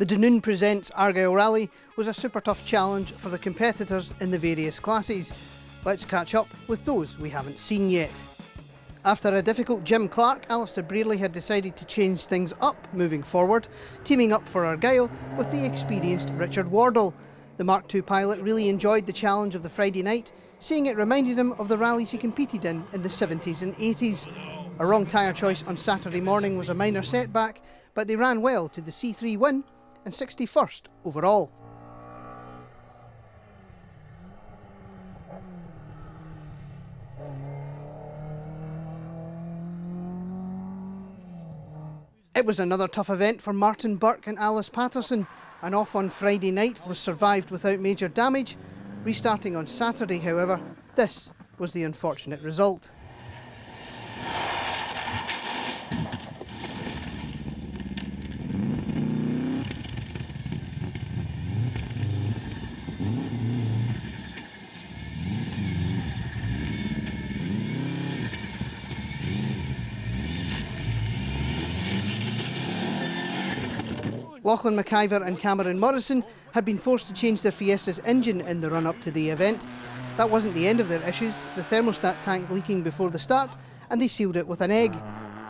The Dunoon Presents Argyll Rally was a super tough challenge for the competitors in the various classes. Let's catch up with those we haven't seen yet. After a difficult Jim Clark, Alistair Brearley had decided to change things up moving forward, teaming up for Argyll with the experienced Richard Wardle. The Mark II pilot really enjoyed the challenge of the Friday night, seeing it reminded him of the rallies he competed in the 70s and 80s. A wrong tyre choice on Saturday morning was a minor setback, but they ran well to the C3 win and 61st overall. It was another tough event for Martin Burke and Alice Patterson. An off on Friday night was survived without major damage. Restarting on Saturday, however, this was the unfortunate result. Lachlan McIver and Cameron Morrison had been forced to change their Fiesta's engine in the run-up to the event. That wasn't the end of their issues, the thermostat tank leaking before the start, and they sealed it with an egg.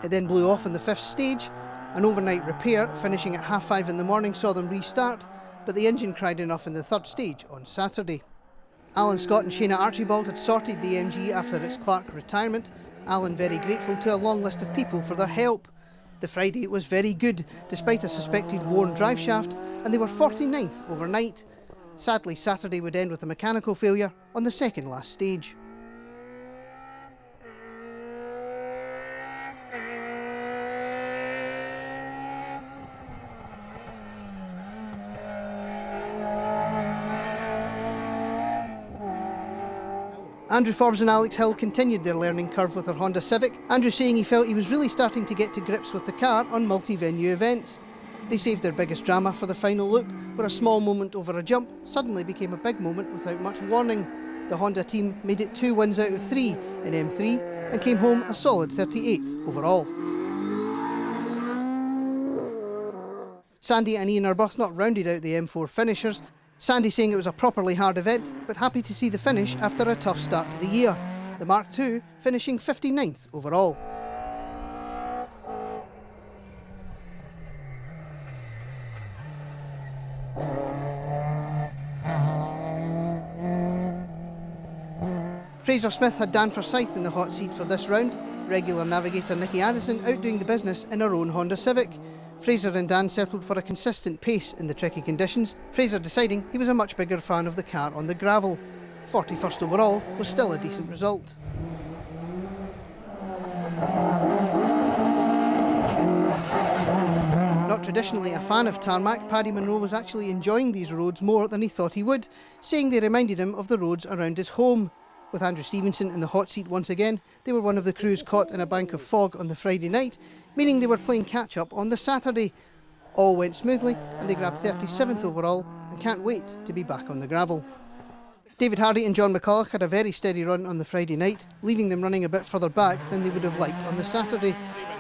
It then blew off in the 5th stage. An overnight repair, finishing at 5:30 in the morning, saw them restart, but the engine cried enough in the 3rd stage on Saturday. Alan Scott and Shayna Archibald had sorted the MG after its Clark retirement. Alan very grateful to a long list of people for their help. The Friday was very good, despite a suspected worn driveshaft, and they were 49th overnight. Sadly, Saturday would end with a mechanical failure on the second last stage. Andrew Forbes and Alex Hill continued their learning curve with their Honda Civic, Andrew saying he felt he was really starting to get to grips with the car on multi-venue events. They saved their biggest drama for the final loop, where a small moment over a jump suddenly became a big moment without much warning. The Honda team made it 2 wins out of 3 in M3 and came home a solid 38th overall. Sandy and Ian Arbuthnot rounded out the M4 finishers. Sandy saying it was a properly hard event, but happy to see the finish after a tough start to the year. The Mark II finishing 59th overall. Fraser Smith had Dan Forsyth in the hot seat for this round. Regular navigator Nikki Addison outdoing the business in her own Honda Civic. Fraser and Dan settled for a consistent pace in the tricky conditions, Fraser deciding he was a much bigger fan of the car on the gravel. 41st overall was still a decent result. Not traditionally a fan of tarmac, Paddy Munro was actually enjoying these roads more than he thought he would, saying they reminded him of the roads around his home. With Andrew Stevenson in the hot seat once again, they were one of the crews caught in a bank of fog on the Friday night, meaning they were playing catch-up on the Saturday. All went smoothly and they grabbed 37th overall and can't wait to be back on the gravel. David Hardy and John McCulloch had a very steady run on the Friday night, leaving them running a bit further back than they would have liked on the Saturday.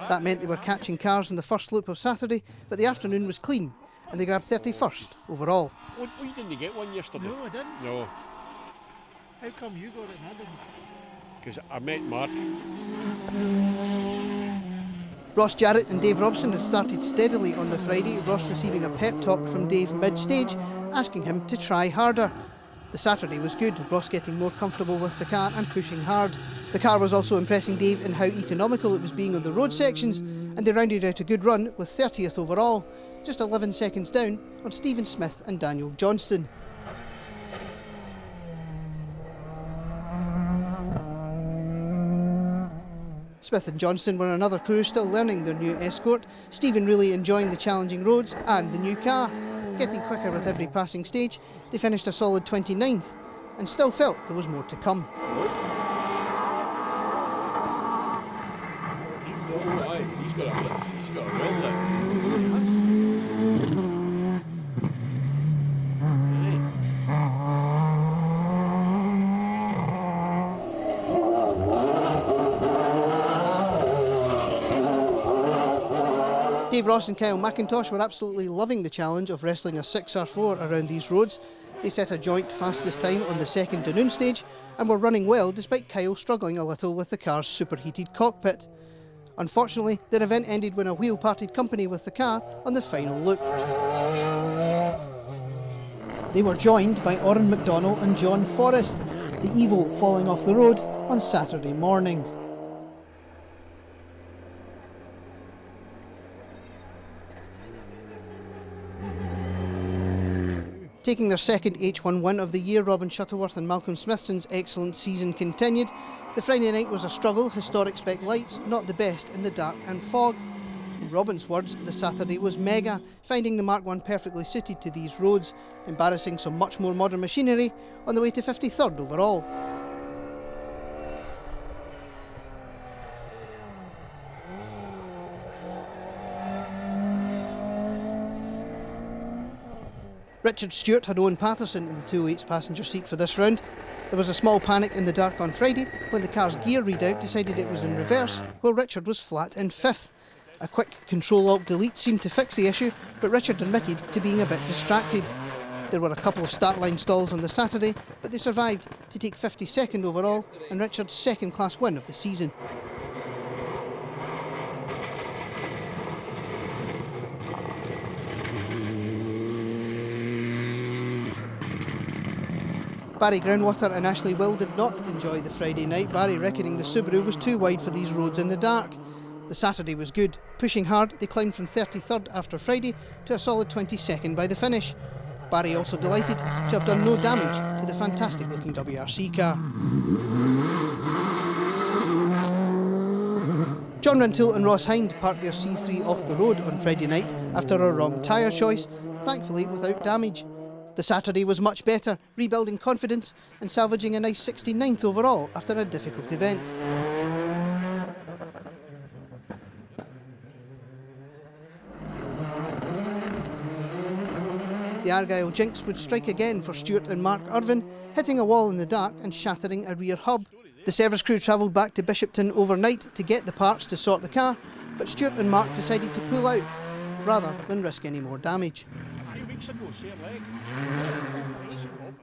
That meant they were catching cars in the first loop of Saturday, but the afternoon was clean and they grabbed 31st overall. Well, you didn't get one yesterday? No, I didn't. No. How come you got it and I didn't? Because I met Mark. Ross Jarrett and Dave Robson had started steadily on the Friday, Ross receiving a pep talk from Dave mid-stage, asking him to try harder. The Saturday was good, Ross getting more comfortable with the car and pushing hard. The car was also impressing Dave in how economical it was being on the road sections, and they rounded out a good run with 30th overall, just 11 seconds down on Stephen Smith and Daniel Johnston. Smith and Johnston were another crew still learning their new Escort, Stephen really enjoying the challenging roads and the new car. Getting quicker with every passing stage, they finished a solid 29th and still felt there was more to come. He's got a red light. Dave Ross and Kyle McIntosh were absolutely loving the challenge of wrestling a 6R4 around these roads. They set a joint fastest time on the second Dunoon stage and were running well despite Kyle struggling a little with the car's superheated cockpit. Unfortunately, their event ended when a wheel parted company with the car on the final loop. They were joined by Oren McDonnell and John Forrest, the Evo falling off the road on Saturday morning. Taking their second H1 win of the year, Robin Shuttleworth and Malcolm Smithson's excellent season continued. The Friday night was a struggle, historic spec lights, not the best in the dark and fog. In Robin's words, the Saturday was mega, finding the Mark I perfectly suited to these roads, embarrassing some much more modern machinery on the way to 53rd overall. Richard Stewart had Owen Patterson in the 208's passenger seat for this round. There was a small panic in the dark on Friday when the car's gear readout decided it was in reverse, while Richard was flat in fifth. A quick Control-Alt-Delete seemed to fix the issue, but Richard admitted to being a bit distracted. There were a couple of start line stalls on the Saturday, but they survived to take 52nd overall and Richard's second-class win of the season. Barry Groundwater and Ashley Will did not enjoy the Friday night, Barry reckoning the Subaru was too wide for these roads in the dark. The Saturday was good. Pushing hard, they climbed from 33rd after Friday to a solid 22nd by the finish. Barry also delighted to have done no damage to the fantastic looking WRC car. John Rintoul and Ross Hind parked their C3 off the road on Friday night after a wrong tyre choice, thankfully without damage. The Saturday was much better, rebuilding confidence and salvaging a nice 69th overall after a difficult event. The Argyll jinx would strike again for Stewart and Mark Irvin, hitting a wall in the dark and shattering a rear hub. The service crew travelled back to Bishopton overnight to get the parts to sort the car, but Stewart and Mark decided to pull out rather than risk any more damage. A few weeks ago, same leg. Operation, Robin.